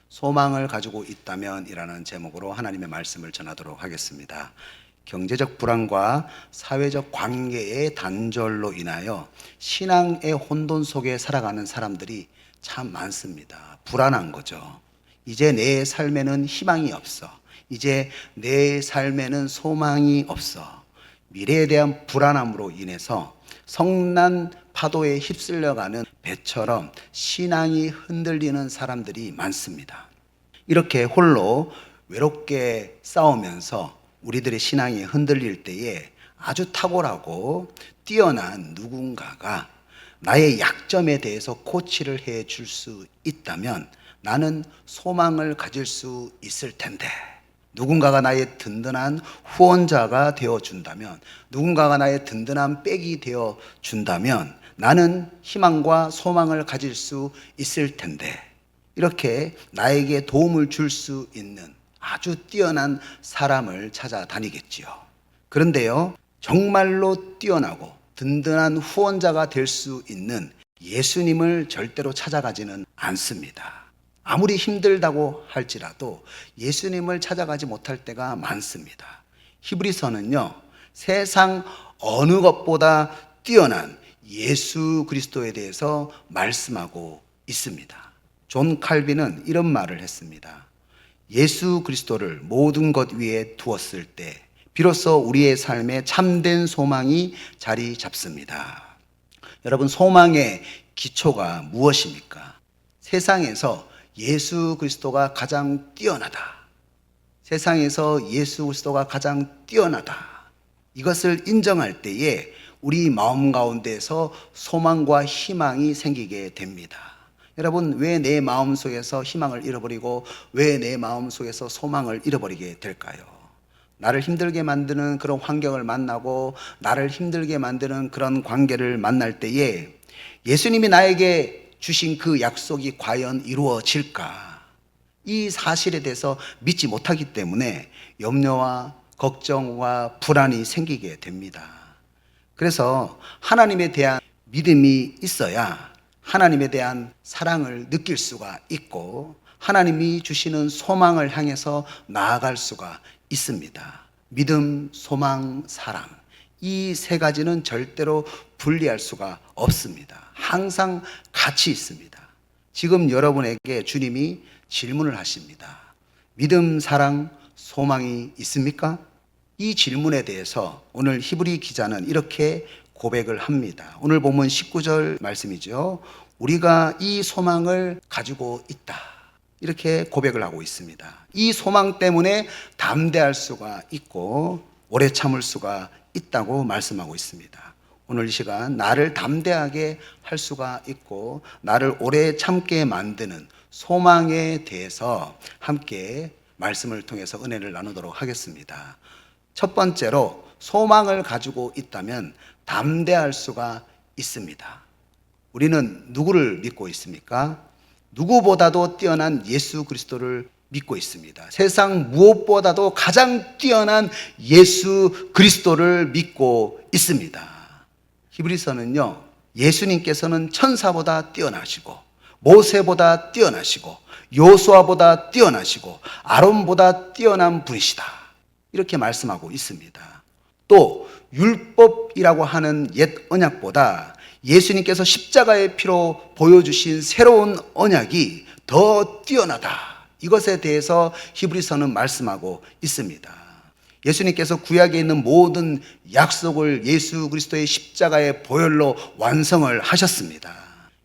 소망을 가지고 있다면 이라는 제목으로 하나님의 말씀을 전하도록 하겠습니다. 경제적 불안과 사회적 관계의 단절로 인하여 신앙의 혼돈 속에 살아가는 사람들이 참 많습니다. 불안한 거죠. 이제 내 삶에는 희망이 없어. 이제 내 삶에는 소망이 없어. 미래에 대한 불안함으로 인해서 성난 파도에 휩쓸려가는 배처럼 신앙이 흔들리는 사람들이 많습니다. 이렇게 홀로 외롭게 싸우면서 우리들의 신앙이 흔들릴 때에 아주 탁월하고 뛰어난 누군가가 나의 약점에 대해서 코치를 해 줄 수 있다면 나는 소망을 가질 수 있을 텐데, 누군가가 나의 든든한 후원자가 되어 준다면, 누군가가 나의 든든한 백이 되어 준다면 나는 희망과 소망을 가질 수 있을 텐데, 이렇게 나에게 도움을 줄 수 있는 아주 뛰어난 사람을 찾아다니겠지요. 그런데요, 정말로 뛰어나고 든든한 후원자가 될 수 있는 예수님을 절대로 찾아가지는 않습니다. 아무리 힘들다고 할지라도 예수님을 찾아가지 못할 때가 많습니다. 히브리서는요, 세상 어느 것보다 뛰어난 예수 그리스도에 대해서 말씀하고 있습니다. 존 칼빈은 이런 말을 했습니다. 예수 그리스도를 모든 것 위에 두었을 때 비로소 우리의 삶에 참된 소망이 자리 잡습니다. 여러분, 소망의 기초가 무엇입니까? 세상에서 예수 그리스도가 가장 뛰어나다. 세상에서 예수 그리스도가 가장 뛰어나다. 이것을 인정할 때에 우리 마음 가운데서 소망과 희망이 생기게 됩니다. 여러분, 왜 내 마음 속에서 희망을 잃어버리고 왜 내 마음 속에서 소망을 잃어버리게 될까요? 나를 힘들게 만드는 그런 환경을 만나고 나를 힘들게 만드는 그런 관계를 만날 때에 예수님이 나에게 주신 그 약속이 과연 이루어질까? 이 사실에 대해서 믿지 못하기 때문에 염려와 걱정과 불안이 생기게 됩니다. 그래서 하나님에 대한 믿음이 있어야 하나님에 대한 사랑을 느낄 수가 있고 하나님이 주시는 소망을 향해서 나아갈 수가 있습니다. 믿음, 소망, 사랑, 이 세 가지는 절대로 분리할 수가 없습니다. 항상 같이 있습니다. 지금 여러분에게 주님이 질문을 하십니다. 믿음, 사랑, 소망이 있습니까? 이 질문에 대해서 오늘 히브리 기자는 이렇게 고백을 합니다. 오늘 본문 19절 말씀이죠. 우리가 이 소망을 가지고 있다. 이렇게 고백을 하고 있습니다. 이 소망 때문에 담대할 수가 있고 오래 참을 수가 있다고 말씀하고 있습니다. 오늘 이 시간 나를 담대하게 할 수가 있고 나를 오래 참게 만드는 소망에 대해서 함께 말씀을 통해서 은혜를 나누도록 하겠습니다. 첫 번째로 소망을 가지고 있다면 담대할 수가 있습니다. 우리는 누구를 믿고 있습니까? 누구보다도 뛰어난 예수 그리스도를 믿고 있습니다. 세상 무엇보다도 가장 뛰어난 예수 그리스도를 믿고 있습니다. 히브리서는요, 예수님께서는 천사보다 뛰어나시고 모세보다 뛰어나시고 요수아보다 뛰어나시고 아론보다 뛰어난 분이시다. 이렇게 말씀하고 있습니다. 또 율법이라고 하는 옛 언약보다 예수님께서 십자가의 피로 보여주신 새로운 언약이 더 뛰어나다. 이것에 대해서 히브리서는 말씀하고 있습니다. 예수님께서 구약에 있는 모든 약속을 예수 그리스도의 십자가의 보혈로 완성을 하셨습니다.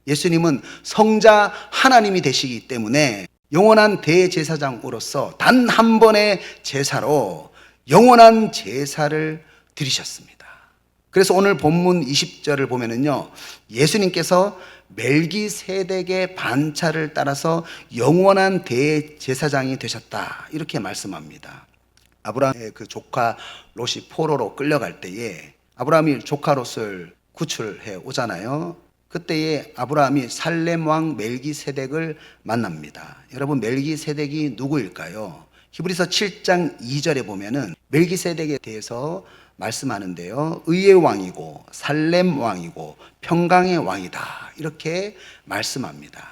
예수님은 성자 하나님이 되시기 때문에 영원한 대제사장으로서 단 한 번의 제사로 영원한 제사를 드리셨습니다. 그래서 오늘 본문 20절을 보면은요, 예수님께서 멜기세덱의 반차를 따라서 영원한 대제사장이 되셨다. 이렇게 말씀합니다. 아브라함의 그 조카 롯이 포로로 끌려갈 때에 아브라함이 조카 롯을 구출해 오잖아요. 그때에 아브라함이 살렘 왕 멜기세덱을 만납니다. 여러분, 멜기세덱이 누구일까요? 히브리서 7장 2절에 보면은 멜기세덱에 대해서 말씀하는데요, 의의 왕이고 살렘 왕이고 평강의 왕이다. 이렇게 말씀합니다.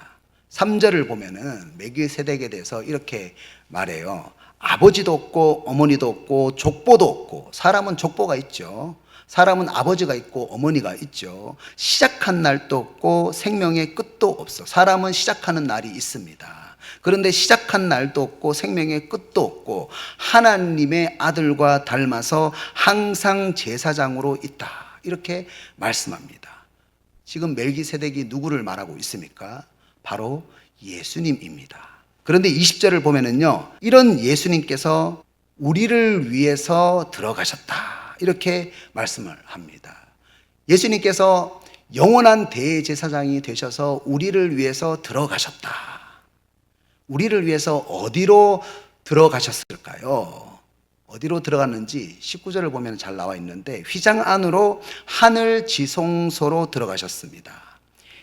3절을 보면은 멜기세덱에 대해서 이렇게 말해요. 아버지도 없고 어머니도 없고 족보도 없고, 사람은 족보가 있죠. 사람은 아버지가 있고 어머니가 있죠. 시작한 날도 없고 생명의 끝도 없어. 사람은 시작하는 날이 있습니다. 그런데 시작한 날도 없고 생명의 끝도 없고 하나님의 아들과 닮아서 항상 제사장으로 있다, 이렇게 말씀합니다. 지금 멜기세덱이 누구를 말하고 있습니까? 바로 예수님입니다. 그런데 20절을 보면은요, 이런 예수님께서 우리를 위해서 들어가셨다, 이렇게 말씀을 합니다. 예수님께서 영원한 대제사장이 되셔서 우리를 위해서 들어가셨다. 우리를 위해서 어디로 들어가셨을까요? 어디로 들어갔는지 19절을 보면 잘 나와 있는데, 휘장 안으로 하늘 지성소로 들어가셨습니다.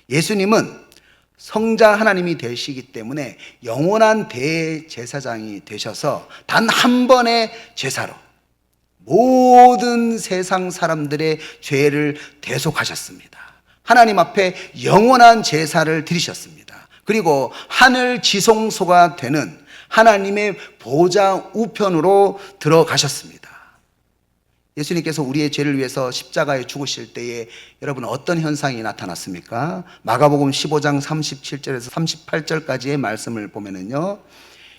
예수님은 성자 하나님이 되시기 때문에 영원한 대제사장이 되셔서 단 한 번의 제사로 모든 세상 사람들의 죄를 대속하셨습니다. 하나님 앞에 영원한 제사를 드리셨습니다. 그리고 하늘 지성소가 되는 하나님의 보좌 우편으로 들어가셨습니다. 예수님께서 우리의 죄를 위해서 십자가에 죽으실 때에 여러분 어떤 현상이 나타났습니까? 마가복음 15장 37절에서 38절까지의 말씀을 보면은요,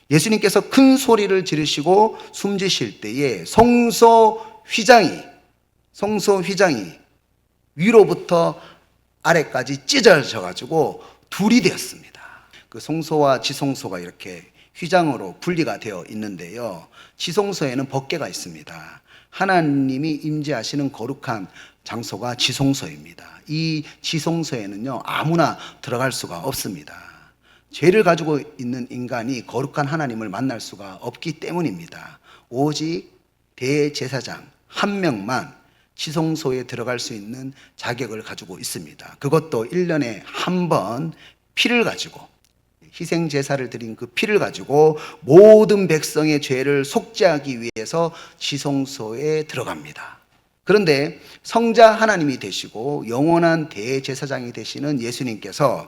예수님께서 큰 소리를 지르시고 숨지실 때에 성소 휘장이 위로부터 아래까지 찢어져 가지고 둘이 되었습니다. 그 성소와 지성소가 이렇게 휘장으로 분리가 되어 있는데요, 지성소에는 법궤가 있습니다. 하나님이 임재하시는 거룩한 장소가 지성소입니다. 이 지성소에는요, 아무나 들어갈 수가 없습니다. 죄를 가지고 있는 인간이 거룩한 하나님을 만날 수가 없기 때문입니다. 오직 대제사장 한 명만 지성소에 들어갈 수 있는 자격을 가지고 있습니다. 그것도 1년에 한 번 피를 가지고, 희생 제사를 드린 그 피를 가지고 모든 백성의 죄를 속죄하기 위해서 지성소에 들어갑니다. 그런데 성자 하나님이 되시고 영원한 대제사장이 되시는 예수님께서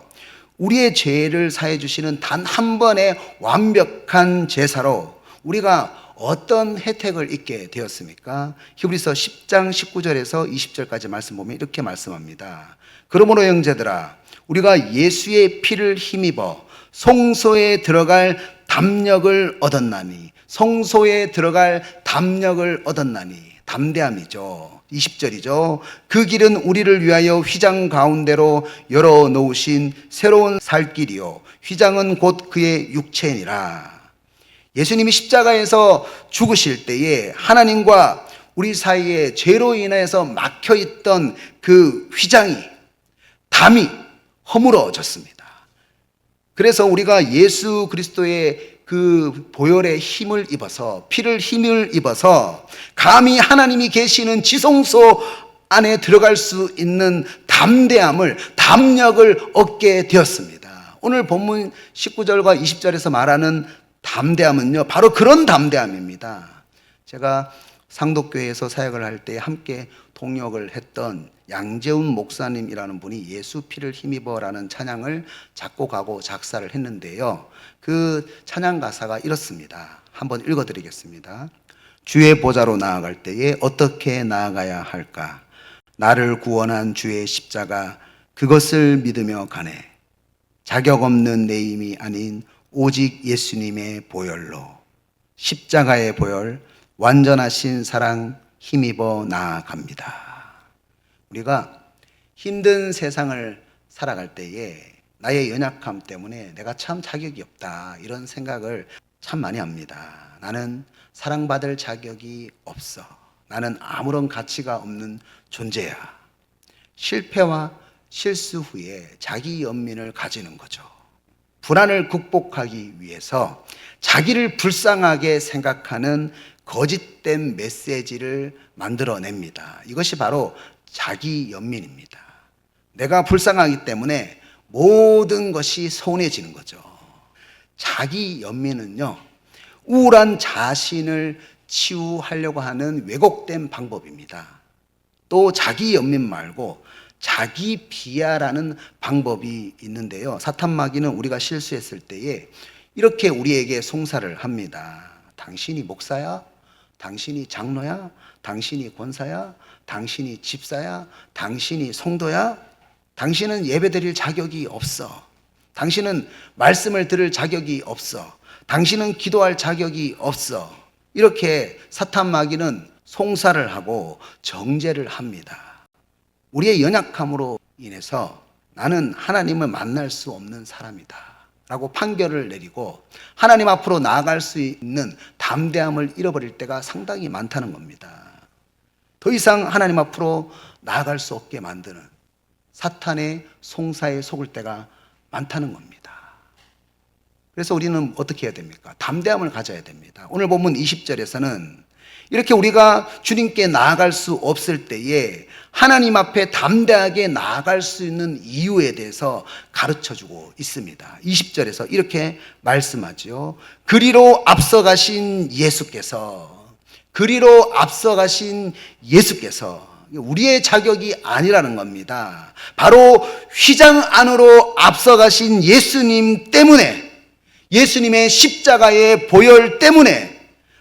우리의 죄를 사해 주시는 단 한 번의 완벽한 제사로 우리가 어떤 혜택을 입게 되었습니까? 히브리서 10장 19절에서 20절까지 말씀 보면 이렇게 말씀합니다. 그러므로 형제들아, 우리가 예수의 피를 힘입어 성소에 들어갈 담력을 얻었나니, 성소에 들어갈 담력을 얻었나니, 담대함이죠. 20절이죠. 그 길은 우리를 위하여 휘장 가운데로 열어놓으신 새로운 살 길이요, 휘장은 곧 그의 육체니라. 예수님이 십자가에서 죽으실 때에 하나님과 우리 사이에 죄로 인해서 막혀있던 그 휘장이, 담이 허물어졌습니다. 그래서 우리가 예수 그리스도의 그 보혈의 힘을 입어서, 피를 힘을 입어서 감히 하나님이 계시는 지성소 안에 들어갈 수 있는 담력을 얻게 되었습니다. 오늘 본문 19절과 20절에서 말하는 담대함은요, 바로 그런 담대함입니다. 제가 상독교회에서 사역을 할 때 함께 동역을 했던 양재훈 목사님이라는 분이 예수 피를 힘입어라는 찬양을 작곡하고 작사를 했는데요, 그 찬양 가사가 이렇습니다. 한번 읽어드리겠습니다. 주의 보좌로 나아갈 때에 어떻게 나아가야 할까? 나를 구원한 주의 십자가, 그것을 믿으며 가네. 자격 없는 내 힘이 아닌 오직 예수님의 보혈로, 십자가의 보혈, 완전하신 사랑 힘입어 나아갑니다. 우리가 힘든 세상을 살아갈 때에 나의 연약함 때문에 내가 참 자격이 없다, 이런 생각을 참 많이 합니다. 나는 사랑받을 자격이 없어. 나는 아무런 가치가 없는 존재야. 실패와 실수 후에 자기 연민을 가지는 거죠. 불안을 극복하기 위해서 자기를 불쌍하게 생각하는 거짓된 메시지를 만들어냅니다. 이것이 바로 자기 연민입니다. 내가 불쌍하기 때문에 모든 것이 서운해지는 거죠. 자기 연민은요, 우울한 자신을 치유하려고 하는 왜곡된 방법입니다. 또 자기 연민 말고 자기 비하라는 방법이 있는데요. 사탄 마귀는 우리가 실수했을 때에 이렇게 우리에게 송사를 합니다. 당신이 목사야? 당신이 장로야? 당신이 권사야? 당신이 집사야? 당신이 성도야? 당신은 예배드릴 자격이 없어. 당신은 말씀을 들을 자격이 없어. 당신은 기도할 자격이 없어. 이렇게 사탄 마귀는 송사를 하고 정죄를 합니다. 우리의 연약함으로 인해서 나는 하나님을 만날 수 없는 사람이다 라고 판결을 내리고 하나님 앞으로 나아갈 수 있는 담대함을 잃어버릴 때가 상당히 많다는 겁니다. 더 이상 하나님 앞으로 나아갈 수 없게 만드는 사탄의 송사에 속을 때가 많다는 겁니다. 그래서 우리는 어떻게 해야 됩니까? 담대함을 가져야 됩니다. 오늘 본문 20절에서는 이렇게 우리가 주님께 나아갈 수 없을 때에 하나님 앞에 담대하게 나아갈 수 있는 이유에 대해서 가르쳐주고 있습니다. 20절에서 이렇게 말씀하죠. 그리로 앞서가신 예수께서 우리의 자격이 아니라는 겁니다. 바로 휘장 안으로 앞서가신 예수님 때문에, 예수님의 십자가의 보혈 때문에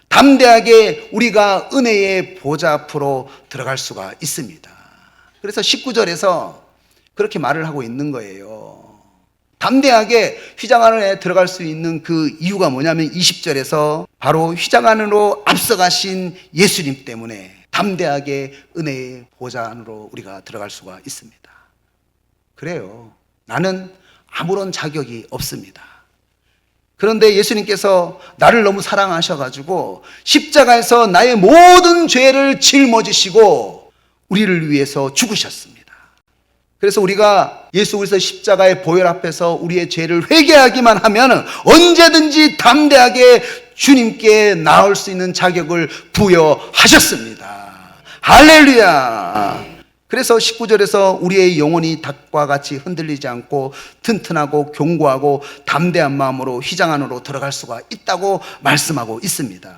담대하게 우리가 은혜의 보좌 앞으로 들어갈 수가 있습니다. 그래서 19절에서 그렇게 말을 하고 있는 거예요. 담대하게 휘장 안에 들어갈 수 있는 그 이유가 뭐냐면 20절에서 바로 휘장 안으로 앞서가신 예수님 때문에 담대하게 은혜의 보좌 안으로 우리가 들어갈 수가 있습니다. 그래요. 나는 아무런 자격이 없습니다. 그런데 예수님께서 나를 너무 사랑하셔가지고 십자가에서 나의 모든 죄를 짊어지시고 우리를 위해서 죽으셨습니다. 그래서 우리가 예수 그리스도 십자가의 보혈 앞에서 우리의 죄를 회개하기만 하면 언제든지 담대하게 주님께 나올 수 있는 자격을 부여하셨습니다. 할렐루야. 그래서 19절에서 우리의 영혼이 닭과 같이 흔들리지 않고 튼튼하고 견고하고 담대한 마음으로 휘장 안으로 들어갈 수가 있다고 말씀하고 있습니다.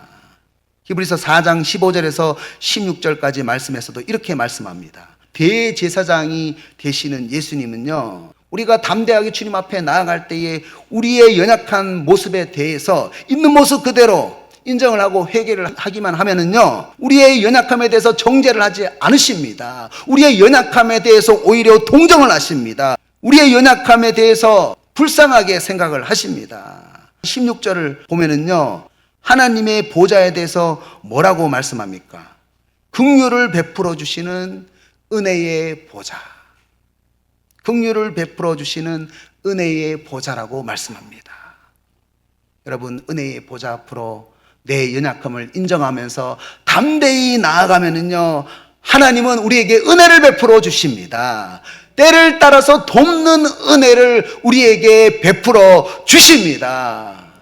히브리서 4장 15절에서 16절까지 말씀에서도 이렇게 말씀합니다. 대제사장이 되시는 예수님은요, 우리가 담대하게 주님 앞에 나아갈 때에 우리의 연약한 모습에 대해서 있는 모습 그대로 인정을 하고 회개를 하기만 하면은요, 우리의 연약함에 대해서 정죄를 하지 않으십니다. 우리의 연약함에 대해서 오히려 동정을 하십니다. 우리의 연약함에 대해서 불쌍하게 생각을 하십니다. 16절을 보면은요, 하나님의 보좌에 대해서 뭐라고 말씀합니까? 긍휼을 베풀어 주시는 은혜의 보좌. 긍휼을 베풀어 주시는 은혜의 보좌라고 말씀합니다. 여러분, 은혜의 보좌 앞으로 내 연약함을 인정하면서 담대히 나아가면은요, 하나님은 우리에게 은혜를 베풀어 주십니다. 때를 따라서 돕는 은혜를 우리에게 베풀어 주십니다.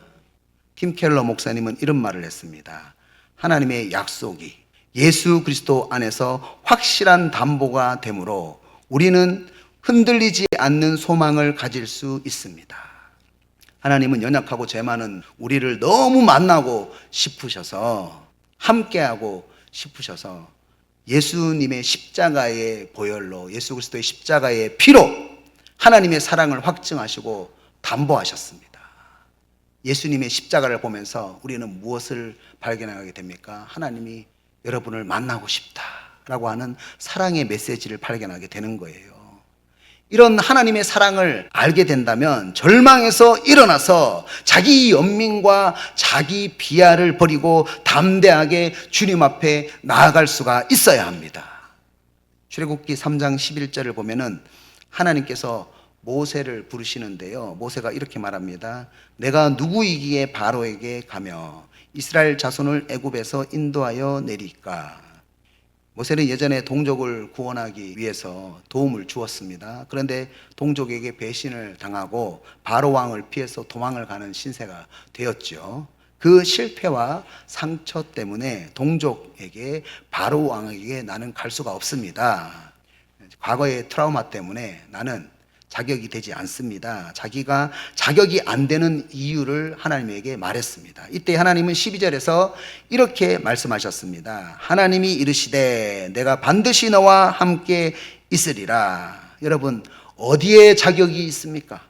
팀켈러 목사님은 이런 말을 했습니다. 하나님의 약속이 예수 그리스도 안에서 확실한 담보가 되므로 우리는 흔들리지 않는 소망을 가질 수 있습니다. 하나님은 연약하고 죄 많은 우리를 너무 만나고 싶으셔서, 함께하고 싶으셔서 예수님의 십자가의 보혈로, 예수 그리스도의 십자가의 피로 하나님의 사랑을 확증하시고 담보하셨습니다. 예수님의 십자가를 보면서 우리는 무엇을 발견하게 됩니까? 하나님이 여러분을 만나고 싶다라고 하는 사랑의 메시지를 발견하게 되는 거예요. 이런 하나님의 사랑을 알게 된다면 절망에서 일어나서 자기 연민과 자기 비하를 버리고 담대하게 주님 앞에 나아갈 수가 있어야 합니다. 출애굽기 3장 11절을 보면은 하나님께서 모세를 부르시는데요, 모세가 이렇게 말합니다. 내가 누구이기에 바로에게 가며 이스라엘 자손을 애굽에서 인도하여 내리까. 모세는 예전에 동족을 구원하기 위해서 도움을 주었습니다. 그런데 동족에게 배신을 당하고 바로 왕을 피해서 도망을 가는 신세가 되었죠. 그 실패와 상처 때문에 동족에게 바로 왕에게 나는 갈 수가 없습니다. 과거의 트라우마 때문에 나는 자격이 되지 않습니다. 자기가 자격이 안 되는 이유를 하나님에게 말했습니다. 이때 하나님은 12절에서 이렇게 말씀하셨습니다. 하나님이 이르시되 내가 반드시 너와 함께 있으리라. 여러분, 어디에 자격이 있습니까?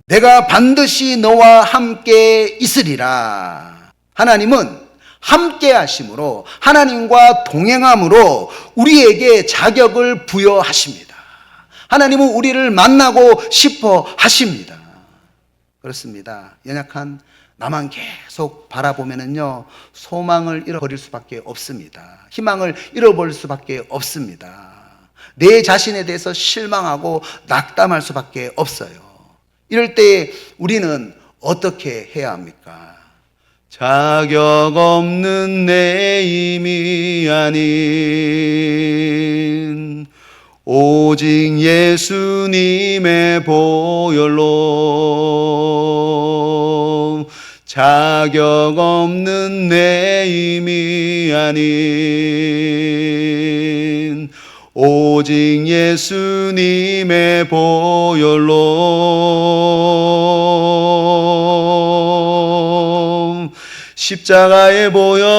내가 반드시 너와 함께 있으리라. 하나님은 함께 하심으로, 하나님과 동행함으로 우리에게 자격을 부여하십니다. 하나님은 우리를 만나고 싶어 하십니다. 그렇습니다. 연약한 나만 계속 바라보면은요, 소망을 잃어버릴 수밖에 없습니다. 희망을 잃어버릴 수밖에 없습니다. 내 자신에 대해서 실망하고 낙담할 수밖에 없어요. 이럴 때 우리는 어떻게 해야 합니까? 자격 없는 내 힘이 아닌 오직 예수님의 보혈로, 자격 없는 내 힘이 아닌 오직 예수님의 보혈로, 십자가의 보혈,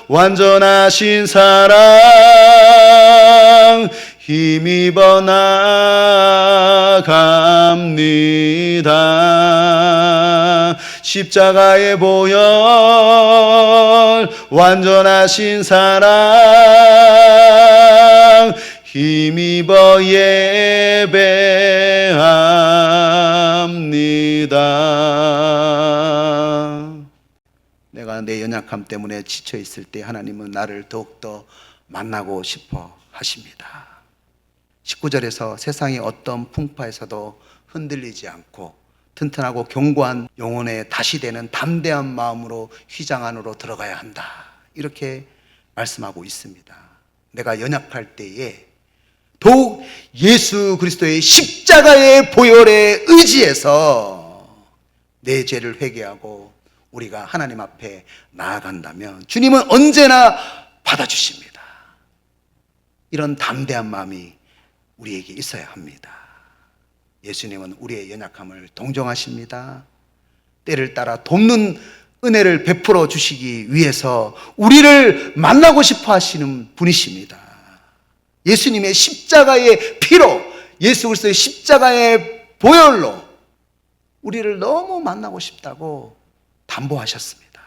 완전하신 사랑 힘입어 나갑니다. 십자가의 보혈, 완전하신 사랑 힘입어 예배합니다. 내가 내 연약함 때문에 지쳐 있을 때 하나님은 나를 더욱더 만나고 싶어 하십니다. 19절에서 세상의 어떤 풍파에서도 흔들리지 않고 튼튼하고 견고한 영혼에 다시 되는 담대한 마음으로 휘장 안으로 들어가야 한다, 이렇게 말씀하고 있습니다. 내가 연약할 때에 더욱 예수 그리스도의 십자가의 보혈에 의지해서 내 죄를 회개하고 우리가 하나님 앞에 나아간다면 주님은 언제나 받아주십니다. 이런 담대한 마음이 우리에게 있어야 합니다. 예수님은 우리의 연약함을 동정하십니다. 때를 따라 돕는 은혜를 베풀어 주시기 위해서 우리를 만나고 싶어 하시는 분이십니다. 예수님의 십자가의 피로, 예수 그리스도의 십자가의 보혈로 우리를 너무 만나고 싶다고 담보하셨습니다.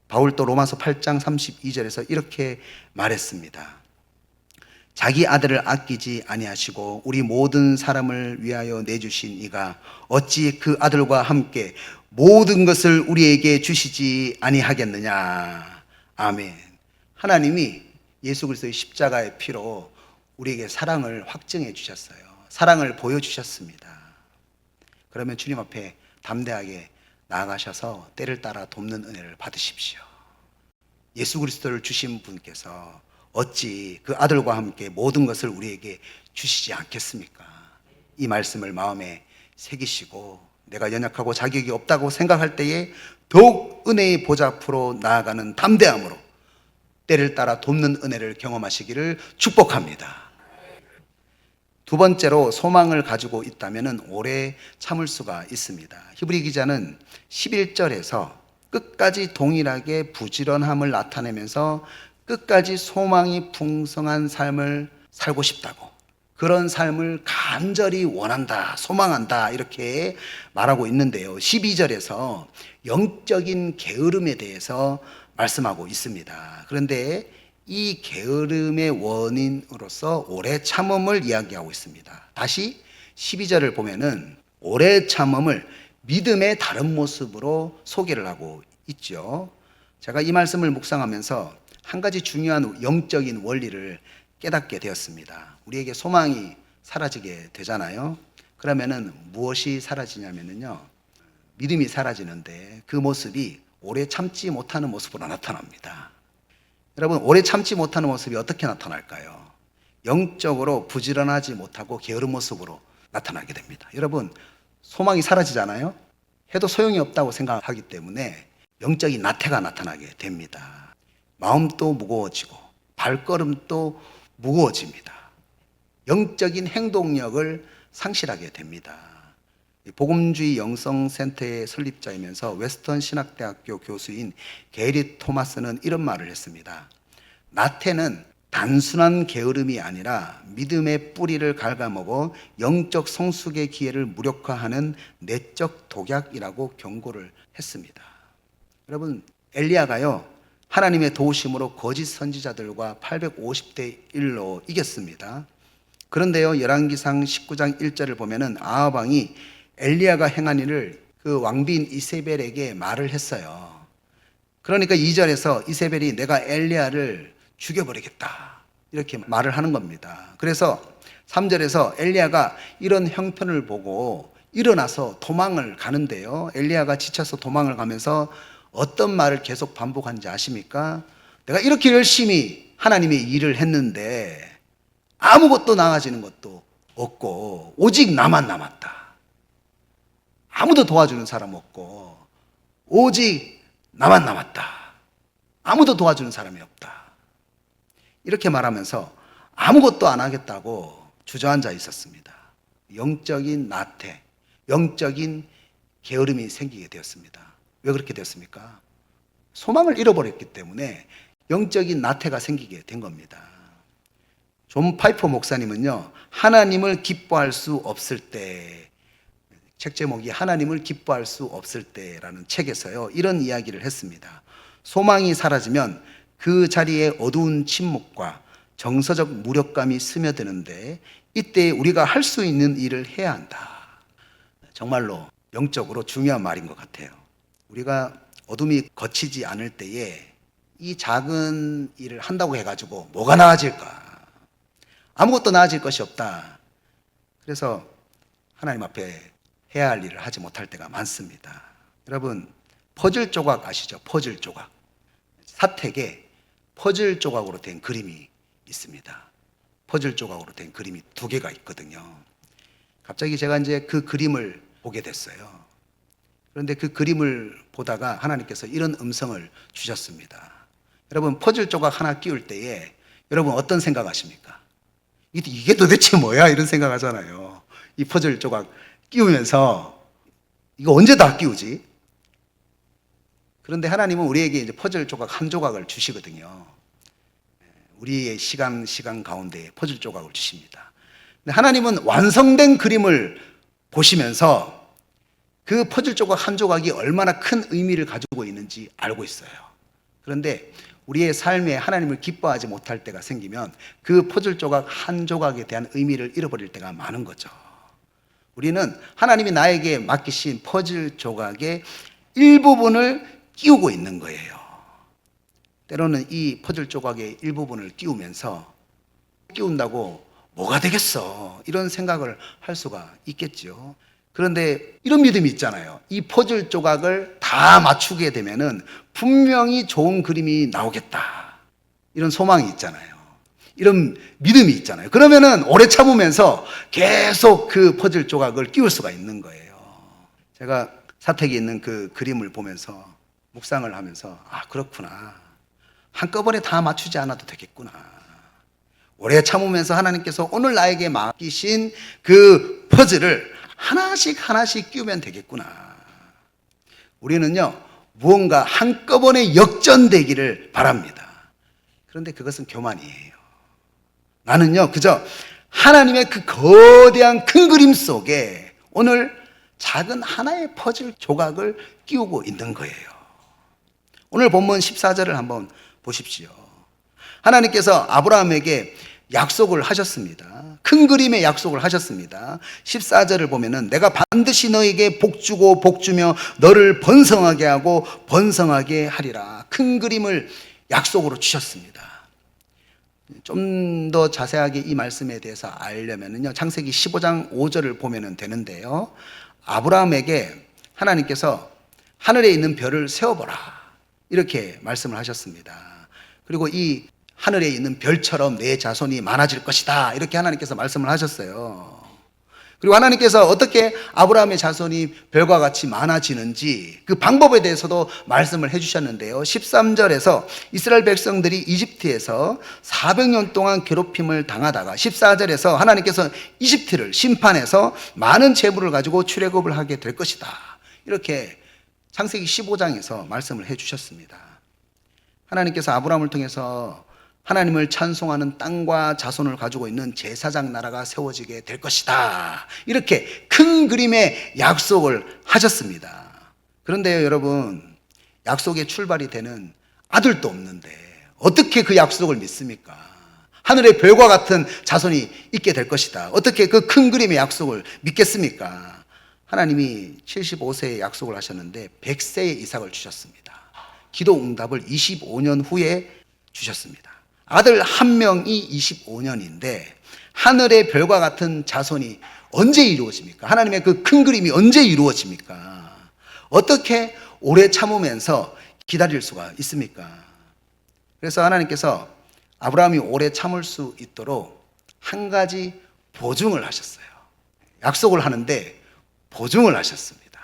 바울도 로마서 8장 32절에서 이렇게 말했습니다. 자기 아들을 아끼지 아니하시고 우리 모든 사람을 위하여 내주신 이가 어찌 그 아들과 함께 모든 것을 우리에게 주시지 아니하겠느냐. 아멘. 하나님이 예수 그리스도의 십자가의 피로 우리에게 사랑을 확증해 주셨어요. 사랑을 보여주셨습니다. 그러면 주님 앞에 담대하게 나아가셔서 때를 따라 돕는 은혜를 받으십시오. 예수 그리스도를 주신 분께서 어찌 그 아들과 함께 모든 것을 우리에게 주시지 않겠습니까? 이 말씀을 마음에 새기시고 내가 연약하고 자격이 없다고 생각할 때에 더욱 은혜의 보좌 앞으로 나아가는 담대함으로 때를 따라 돕는 은혜를 경험하시기를 축복합니다. 두 번째로 소망을 가지고 있다면 오래 참을 수가 있습니다. 히브리 기자는 11절에서 끝까지 동일하게 부지런함을 나타내면서 끝까지 소망이 풍성한 삶을 살고 싶다고, 그런 삶을 간절히 원한다, 소망한다, 이렇게 말하고 있는데요. 12절에서 영적인 게으름에 대해서 말씀하고 있습니다. 그런데 이 게으름의 원인으로서 오래 참음을 이야기하고 있습니다. 다시 12절을 보면은 오래 참음을 믿음의 다른 모습으로 소개를 하고 있죠. 제가 이 말씀을 묵상하면서 한 가지 중요한 영적인 원리를 깨닫게 되었습니다. 우리에게 소망이 사라지게 되잖아요. 그러면은 무엇이 사라지냐면요, 믿음이 사라지는데 그 모습이 오래 참지 못하는 모습으로 나타납니다. 여러분, 오래 참지 못하는 모습이 어떻게 나타날까요? 영적으로 부지런하지 못하고 게으른 모습으로 나타나게 됩니다. 여러분, 소망이 사라지잖아요. 해도 소용이 없다고 생각하기 때문에 영적인 나태가 나타나게 됩니다. 마음도 무거워지고 발걸음도 무거워집니다. 영적인 행동력을 상실하게 됩니다. 복음주의 영성센터의 설립자이면서 웨스턴 신학대학교 교수인 게리 토마스는 이런 말을 했습니다. 나태는 단순한 게으름이 아니라 믿음의 뿌리를 갉아먹어 영적 성숙의 기회를 무력화하는 내적 독약이라고 경고를 했습니다. 여러분, 엘리야가요, 하나님의 도우심으로 거짓 선지자들과 850대 1로 이겼습니다. 그런데요, 열왕기상 19장 1절을 보면은 아합 왕이 엘리야가 행한 일을 그 왕비인 이세벨에게 말을 했어요. 그러니까 2절에서 이세벨이 내가 엘리야를 죽여버리겠다 이렇게 말을 하는 겁니다. 그래서 3절에서 엘리야가 이런 형편을 보고 일어나서 도망을 가는데요, 엘리야가 지쳐서 도망을 가면서 어떤 말을 계속 반복하는지 아십니까? 내가 이렇게 열심히 하나님의 일을 했는데 아무것도 나아지는 것도 없고 오직 나만 남았다. 아무도 도와주는 사람 없고 오직 나만 남았다. 아무도 도와주는 사람이 없다. 이렇게 말하면서 아무것도 안 하겠다고 주저앉아 있었습니다. 영적인 나태, 영적인 게으름이 생기게 되었습니다. 왜 그렇게 되었습니까? 소망을 잃어버렸기 때문에 영적인 나태가 생기게 된 겁니다. 존 파이퍼 목사님은요, 하나님을 기뻐할 수 없을 때, 책 제목이 하나님을 기뻐할 수 없을 때라는 책에서요, 이런 이야기를 했습니다. 소망이 사라지면 그 자리에 어두운 침묵과 정서적 무력감이 스며드는데 이때 우리가 할 수 있는 일을 해야 한다. 정말로 영적으로 중요한 말인 것 같아요. 우리가 어둠이 거치지 않을 때에 이 작은 일을 한다고 해가지고 뭐가 나아질까? 아무것도 나아질 것이 없다. 그래서 하나님 앞에 해야 할 일을 하지 못할 때가 많습니다. 여러분, 퍼즐 조각 아시죠? 퍼즐 조각. 사택에 퍼즐 조각으로 된 그림이 있습니다. 퍼즐 조각으로 된 그림이 2개가 있거든요. 갑자기 제가 이제 그 그림을 보게 됐어요. 그런데 그 그림을 보다가 하나님께서 이런 음성을 주셨습니다. 여러분, 퍼즐 조각 하나 끼울 때에 여러분 어떤 생각하십니까? 이게 도대체 뭐야? 이런 생각하잖아요. 이 퍼즐 조각 끼우면서 이거 언제 다 끼우지? 그런데 하나님은 우리에게 이제 퍼즐 조각 한 조각을 주시거든요. 우리의 시간 가운데 퍼즐 조각을 주십니다. 근데 하나님은 완성된 그림을 보시면서 그 퍼즐 조각 한 조각이 얼마나 큰 의미를 가지고 있는지 알고 있어요. 그런데 우리의 삶에 하나님을 기뻐하지 못할 때가 생기면 그 퍼즐 조각 한 조각에 대한 의미를 잃어버릴 때가 많은 거죠. 우리는 하나님이 나에게 맡기신 퍼즐 조각의 일부분을 끼우고 있는 거예요. 때로는 이 퍼즐 조각의 일부분을 끼우면서 끼운다고 뭐가 되겠어? 이런 생각을 할 수가 있겠죠. 그런데 이런 믿음이 있잖아요. 이 퍼즐 조각을 다 맞추게 되면은 분명히 좋은 그림이 나오겠다. 이런 소망이 있잖아요. 이런 믿음이 있잖아요. 그러면은 오래 참으면서 계속 그 퍼즐 조각을 끼울 수가 있는 거예요. 제가 사택에 있는 그 그림을 보면서 묵상을 하면서 그렇구나. 한꺼번에 다 맞추지 않아도 되겠구나. 오래 참으면서 하나님께서 오늘 나에게 맡기신 그 퍼즐을 하나씩 끼우면 되겠구나. 우리는요, 무언가 한꺼번에 역전되기를 바랍니다. 그런데 그것은 교만이에요. 나는요, 그저 하나님의 그 거대한 큰 그림 속에 오늘 작은 하나의 퍼즐 조각을 끼우고 있는 거예요. 오늘 본문 14절을 한번 보십시오. 하나님께서 아브라함에게 약속을 하셨습니다. 큰 그림의 약속을 하셨습니다. 14절을 보면은 내가 반드시 너에게 복주고 복주며 너를 번성하게 하고 번성하게 하리라. 큰 그림을 약속으로 주셨습니다. 좀 더 자세하게 이 말씀에 대해서 알려면은요, 창세기 15장 5절을 보면은 되는데요, 아브라함에게 하나님께서 하늘에 있는 별을 세어보라 이렇게 말씀을 하셨습니다. 그리고 이 하늘에 있는 별처럼 내 자손이 많아질 것이다 이렇게 하나님께서 말씀을 하셨어요. 그리고 하나님께서 어떻게 아브라함의 자손이 별과 같이 많아지는지 그 방법에 대해서도 말씀을 해주셨는데요, 13절에서 이스라엘 백성들이 이집트에서 400년 동안 괴롭힘을 당하다가 14절에서 하나님께서 이집트를 심판해서 많은 재물을 가지고 출애굽을 하게 될 것이다 이렇게 창세기 15장에서 말씀을 해주셨습니다. 하나님께서 아브라함을 통해서 하나님을 찬송하는 땅과 자손을 가지고 있는 제사장 나라가 세워지게 될 것이다. 이렇게 큰 그림의 약속을 하셨습니다. 그런데요, 여러분, 약속의 출발이 되는 아들도 없는데 어떻게 그 약속을 믿습니까? 하늘의 별과 같은 자손이 있게 될 것이다. 어떻게 그 큰 그림의 약속을 믿겠습니까? 하나님이 75세에 약속을 하셨는데 100세의 이삭을 주셨습니다. 기도 응답을 25년 후에 주셨습니다. 아들 한 명이 25년인데 하늘의 별과 같은 자손이 언제 이루어집니까? 하나님의 그 큰 그림이 언제 이루어집니까? 어떻게 오래 참으면서 기다릴 수가 있습니까? 그래서 하나님께서 아브라함이 오래 참을 수 있도록 한 가지 보증을 하셨어요. 약속을 하는데 보증을 하셨습니다.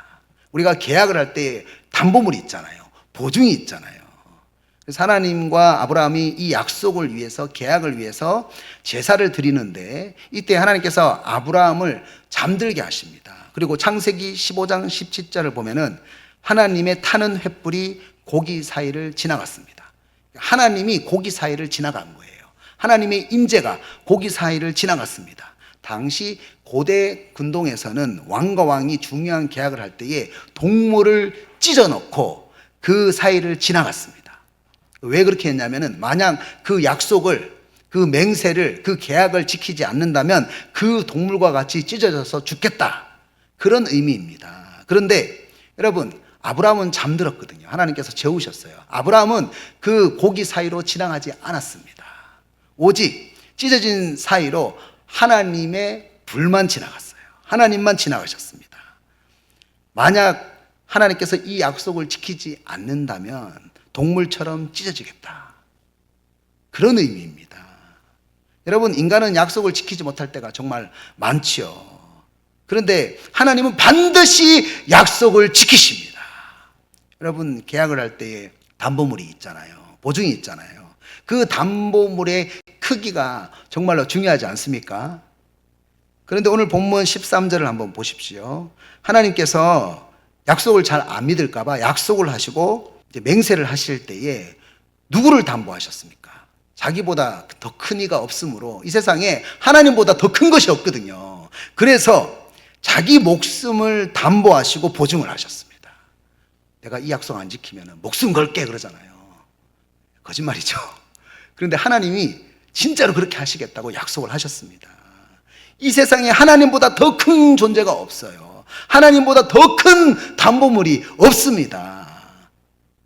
우리가 계약을 할 때 담보물이 있잖아요. 보증이 있잖아요. 그래서 하나님과 아브라함이 이 약속을 위해서, 계약을 위해서 제사를 드리는데 이때 하나님께서 아브라함을 잠들게 하십니다. 그리고 창세기 15장 17절을 보면은 하나님의 타는 횃불이 고기 사이를 지나갔습니다. 하나님이 고기 사이를 지나간 거예요. 하나님의 임재가 고기 사이를 지나갔습니다. 당시 고대 근동에서는 왕과 왕이 중요한 계약을 할 때에 동물을 찢어 넣고 그 사이를 지나갔습니다. 왜 그렇게 했냐면은 만약 그 약속을, 그 맹세를, 그 계약을 지키지 않는다면 그 동물과 같이 찢어져서 죽겠다. 그런 의미입니다. 그런데 여러분, 아브라함은 잠들었거든요. 하나님께서 재우셨어요. 아브라함은 그 고기 사이로 지나가지 않았습니다. 오직 찢어진 사이로 하나님의 불만 지나갔어요. 하나님만 지나가셨습니다. 만약 하나님께서 이 약속을 지키지 않는다면 동물처럼 찢어지겠다. 그런 의미입니다. 여러분, 인간은 약속을 지키지 못할 때가 정말 많지요. 그런데 하나님은 반드시 약속을 지키십니다. 여러분, 계약을 할 때에 담보물이 있잖아요. 보증이 있잖아요. 그 담보물의 크기가 정말로 중요하지 않습니까? 그런데 오늘 본문 13절을 한번 보십시오. 하나님께서 약속을 잘 안 믿을까봐 약속을 하시고 이제 맹세를 하실 때에 누구를 담보하셨습니까? 자기보다 더 큰 이가 없으므로 이 세상에 하나님보다 더 큰 것이 없거든요. 그래서 자기 목숨을 담보하시고 보증을 하셨습니다. 내가 이 약속 안 지키면 목숨 걸게 그러잖아요. 거짓말이죠. 그런데 하나님이 진짜로 그렇게 하시겠다고 약속을 하셨습니다. 이 세상에 하나님보다 더 큰 존재가 없어요. 하나님보다 더 큰 담보물이 없습니다.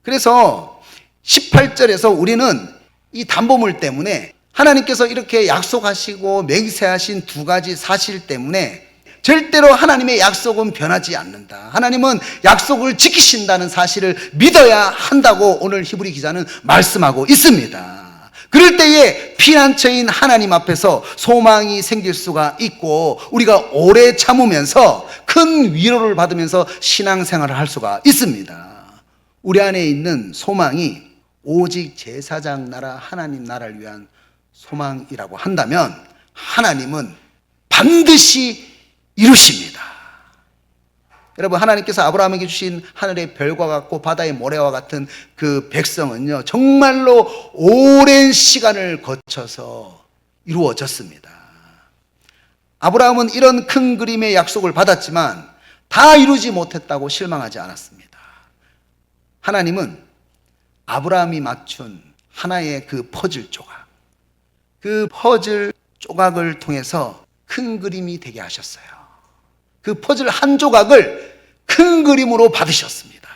그래서 18절에서 우리는 이 담보물 때문에 하나님께서 이렇게 약속하시고 맹세하신 두 가지 사실 때문에 절대로 하나님의 약속은 변하지 않는다. 하나님은 약속을 지키신다는 사실을 믿어야 한다고 오늘 히브리 기자는 말씀하고 있습니다. 그럴 때에 피난처인 하나님 앞에서 소망이 생길 수가 있고 우리가 오래 참으면서 큰 위로를 받으면서 신앙생활을 할 수가 있습니다. 우리 안에 있는 소망이 오직 제사장 나라, 하나님 나라를 위한 소망이라고 한다면 하나님은 반드시 이루십니다. 여러분, 하나님께서 아브라함에게 주신 하늘의 별과 같고 바다의 모래와 같은 그 백성은요, 정말로 오랜 시간을 거쳐서 이루어졌습니다. 아브라함은 이런 큰 그림의 약속을 받았지만 다 이루지 못했다고 실망하지 않았습니다. 하나님은 아브라함이 맞춘 하나의 그 퍼즐 조각, 그 퍼즐 조각을 통해서 큰 그림이 되게 하셨어요. 그 퍼즐 한 조각을 큰 그림으로 받으셨습니다.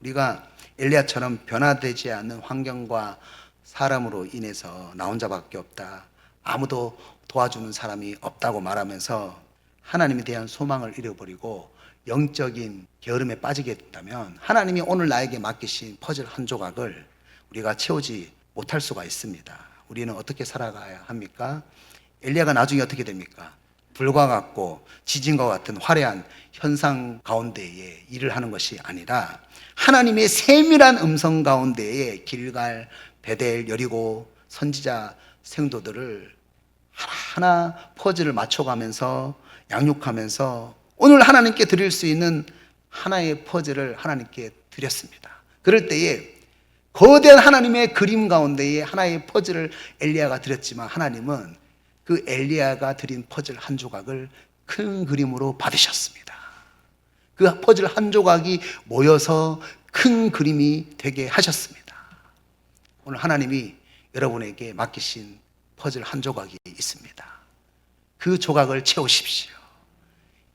우리가 엘리야처럼 변화되지 않는 환경과 사람으로 인해서 나 혼자밖에 없다, 아무도 도와주는 사람이 없다고 말하면서 하나님에 대한 소망을 잃어버리고 영적인 게으름에 빠지게 됐다면 하나님이 오늘 나에게 맡기신 퍼즐 한 조각을 우리가 채우지 못할 수가 있습니다. 우리는 어떻게 살아가야 합니까? 엘리야가 나중에 어떻게 됩니까? 불과 같고 지진과 같은 화려한 현상 가운데에 일을 하는 것이 아니라 하나님의 세밀한 음성 가운데에 길갈, 베델, 여리고 선지자 생도들을 하나하나 퍼즐을 맞춰가면서 양육하면서 오늘 하나님께 드릴 수 있는 하나의 퍼즐을 하나님께 드렸습니다. 그럴 때에 거대한 하나님의 그림 가운데에 하나의 퍼즐을 엘리야가 드렸지만 하나님은 그 엘리야가 드린 퍼즐 한 조각을 큰 그림으로 받으셨습니다. 그 퍼즐 한 조각이 모여서 큰 그림이 되게 하셨습니다. 오늘 하나님이 여러분에게 맡기신 퍼즐 한 조각이 있습니다. 그 조각을 채우십시오.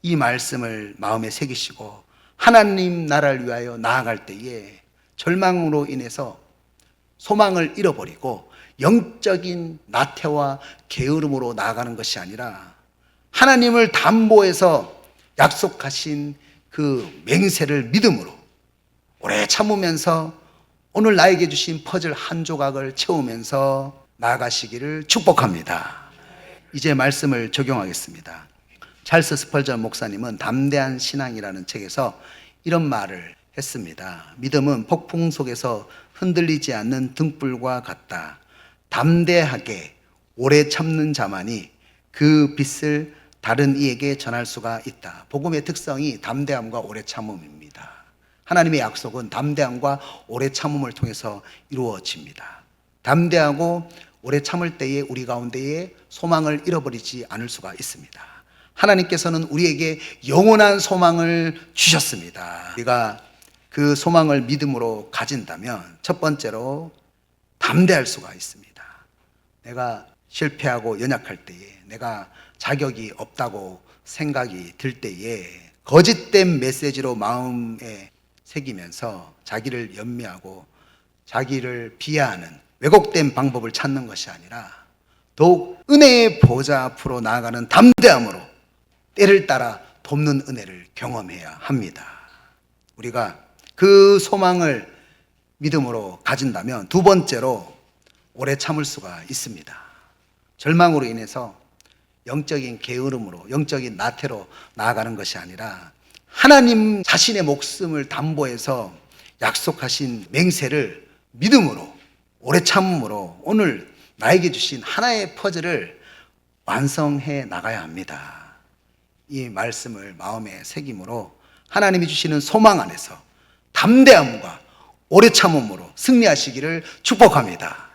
이 말씀을 마음에 새기시고 하나님 나라를 위하여 나아갈 때에 절망으로 인해서 소망을 잃어버리고 영적인 나태와 게으름으로 나아가는 것이 아니라 하나님을 담보해서 약속하신 그 맹세를 믿음으로 오래 참으면서 오늘 나에게 주신 퍼즐 한 조각을 채우면서 나아가시기를 축복합니다. 이제 말씀을 적용하겠습니다. 찰스 스펄전 목사님은 담대한 신앙이라는 책에서 이런 말을 했습니다. 믿음은 폭풍 속에서 흔들리지 않는 등불과 같다. 담대하게 오래 참는 자만이 그 빛을 다른 이에게 전할 수가 있다. 복음의 특성이 담대함과 오래 참음입니다. 하나님의 약속은 담대함과 오래 참음을 통해서 이루어집니다. 담대하고 오래 참을 때에 우리 가운데에 소망을 잃어버리지 않을 수가 있습니다. 하나님께서는 우리에게 영원한 소망을 주셨습니다. 우리가 그 소망을 믿음으로 가진다면 첫 번째로 담대할 수가 있습니다. 내가 실패하고 연약할 때에, 내가 자격이 없다고 생각이 들 때에 거짓된 메시지로 마음에 새기면서 자기를 연미하고 자기를 비하하는 왜곡된 방법을 찾는 것이 아니라 더욱 은혜의 보좌 앞으로 나아가는 담대함으로 때를 따라 돕는 은혜를 경험해야 합니다. 우리가 그 소망을 믿음으로 가진다면 두 번째로 오래 참을 수가 있습니다. 절망으로 인해서 영적인 게으름으로, 영적인 나태로 나아가는 것이 아니라 하나님 자신의 목숨을 담보해서 약속하신 맹세를 믿음으로 오래 참음으로 오늘 나에게 주신 하나의 퍼즐을 완성해 나가야 합니다. 이 말씀을 마음에 새김으로 하나님이 주시는 소망 안에서 담대함과 오래 참음으로 승리하시기를 축복합니다.